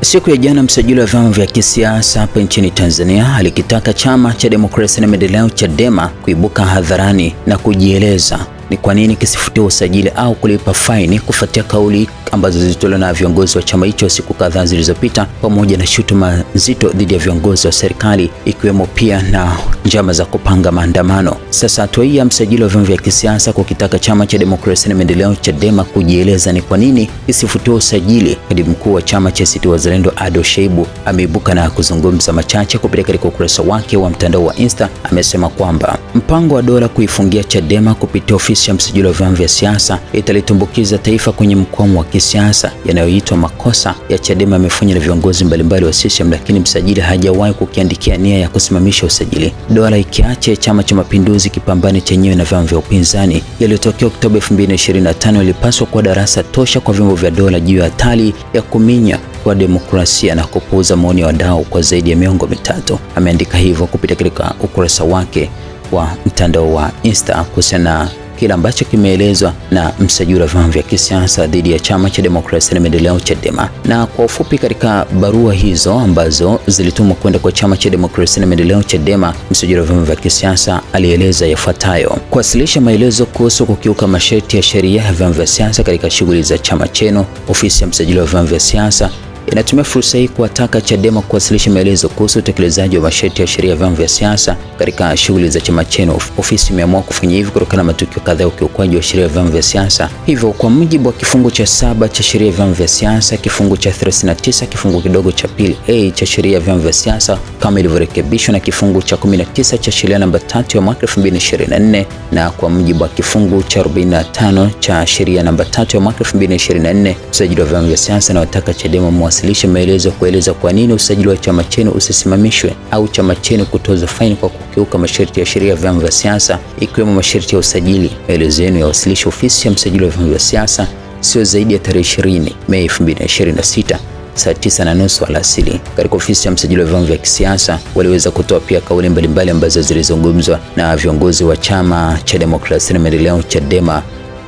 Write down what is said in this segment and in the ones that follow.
Siku ya jana msajili wa vyama vya kisiasa hapa nchini Tanzania alikitaka Chama cha Demokrasia na Maendeleo Chadema kuibuka hadharani na kujieleza ni kwa nini kisifutiwe usajili au kulipa faini kufuatia kauli ambazo zilitolewa na viongozi wa chama hicho siku kadhaa zilizopita, pamoja na shutuma nzito dhidi ya viongozi wa serikali ikiwemo pia na njama za kupanga maandamano. Sasa hatua hii ya msajili wa vyama vya kisiasa kukitaka Chama cha Demokrasia na Maendeleo Chadema kujieleza ni kwa nini kisifutiwe usajili, katibu mkuu wa chama cha ACT Wazalendo Ado Shaibu ameibuka na kuzungumza machache kupitia katika ukurasa wake wa mtandao wa Insta. Amesema kwamba mpango wa dola kuifungia Chadema kupitia ofisi ya msajili wa vyama vya siasa italitumbukiza taifa kwenye mkwamo wa kisiasa yanayoitwa makosa ya Chadema yamefanywa na viongozi mbalimbali wa CCM, lakini msajili hajawahi kukiandikia nia ya kusimamisha usajili. Dola ikiache Chama cha Mapinduzi kipambane chenyewe na vyama vya upinzani. Yaliyotokea Oktoba 2025 yalipaswa kuwa darasa tosha kwa vyombo vya dola juu ya hatari ya kuminya kwa demokrasia na kupuuza maoni ya wadau kwa zaidi ya miongo mitatu. Ameandika hivyo kupitia katika ukurasa wake wa mtandao wa Insta kuhusiana na kile ambacho kimeelezwa na msajili wa vyama vya kisiasa dhidi ya Chama cha Demokrasia na Maendeleo Chadema. Na kwa ufupi, katika barua hizo ambazo zilitumwa kwenda kwa Chama cha Demokrasia na Maendeleo Chadema, msajili wa vyama vya kisiasa alieleza yafuatayo: kuwasilisha maelezo kuhusu kukiuka masharti ya sheria ya vyama vya siasa katika shughuli za chama chenu. Ofisi ya msajili wa vyama vya siasa inatumia fursa hii kuwataka Chadema kuwasilisha maelezo kuhusu utekelezaji wa masharti ya sheria ya vyama vya siasa katika shughuli za chama chenu. Ofisi imeamua kufanya hivi kutokana na matukio kadhaa ya ukiukwaji wa sheria ya vyama vya siasa. Hivyo, kwa mujibu wa kifungu cha 7 cha sheria ya vyama vya siasa, kifungu cha 39 kifungu kidogo cha pili A cha sheria ya vyama vya siasa kama ilivyorekebishwa na kifungu cha 19 cha sheria namba 3 ya mwaka 2024, na kwa mujibu wa kifungu cha 45 cha sheria namba 3 ya mwaka 2024, msajili wa vyama vya siasa anawataka Chadema wasilishe maelezo kueleza kwa nini usajili wa chama chenu usisimamishwe au chama chenu kutozwa faini kwa kukiuka masharti ya sheria ya vyama vya siasa ikiwemo masharti ya usajili. Maelezo yenu yawasilishwe ofisi ya msajili wa vyama vya siasa sio zaidi ya tarehe 20 Mei 2026 saa 9:30 alasiri. Katika ofisi ya msajili wa vyama vya kisiasa waliweza kutoa pia kauli mbalimbali ambazo zilizungumzwa na viongozi wa Chama cha Demokrasia na Maendeleo Chadema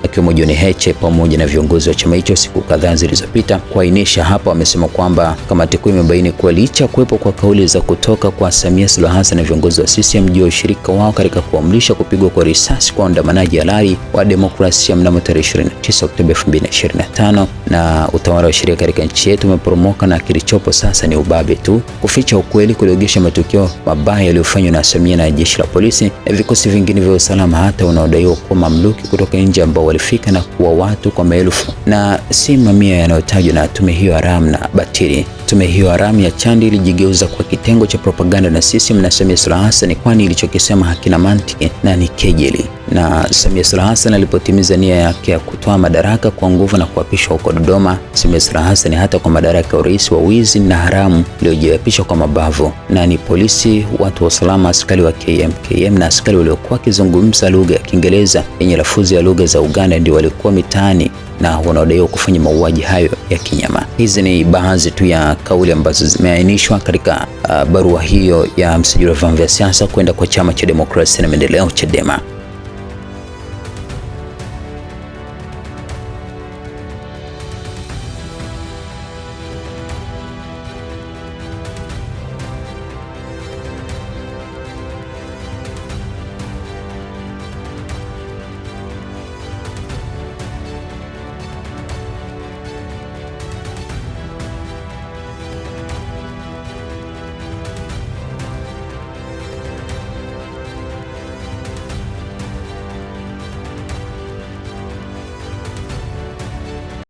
akiwemo John Heche pamoja na viongozi wa chama hicho siku kadhaa zilizopita. Kuainisha hapa, wamesema kwamba kamati kuu imebaini kuwa licha kuwepo kwa kauli za kutoka kwa Samia Suluhu Hassan na viongozi wa CCM juu ya ushirika wao katika kuamrisha kupigwa kwa risasi kwa waandamanaji halali wa demokrasia mnamo tarehe 29 Oktoba 2025 na utawala wa sheria katika nchi yetu umeporomoka na kilichopo sasa ni ubabe tu, kuficha ukweli, kuliogesha matukio mabaya yaliyofanywa na Samia na jeshi la polisi na vikosi vingine vya usalama, hata unaodaiwa kuwa mamluki kutoka nje ambao walifika na kuwa watu kwa maelfu na si mamia yanayotajwa na tume hiyo haramu na batili. Tume hiyo haramu ya Chandi ilijigeuza kwa kitengo cha propaganda na CCM na Samia Suluhu Hassan, kwani ilichokisema hakina mantiki na ni kejeli. Na Samia Suluhu Hassan alipotimiza nia yake ya kutoa madaraka kwa nguvu na kuapishwa huko Dodoma, Samia Suluhu Hassan hata kwa madaraka ya urais wa wizi na haramu iliyojiapishwa kwa mabavu, na ni polisi, watu wa usalama, askari wa KMKM na askari waliokuwa wakizungumza lugha ya Kiingereza yenye lafudhi ya lugha za Uganda ndio walikuwa mitaani na wanaodaiwa kufanya mauaji hayo ya kinyama. Hizi ni baadhi tu ya kauli ambazo zimeainishwa katika barua hiyo ya msajili wa vyama vya siasa kwenda kwa Chama cha Demokrasia na Maendeleo Chadema.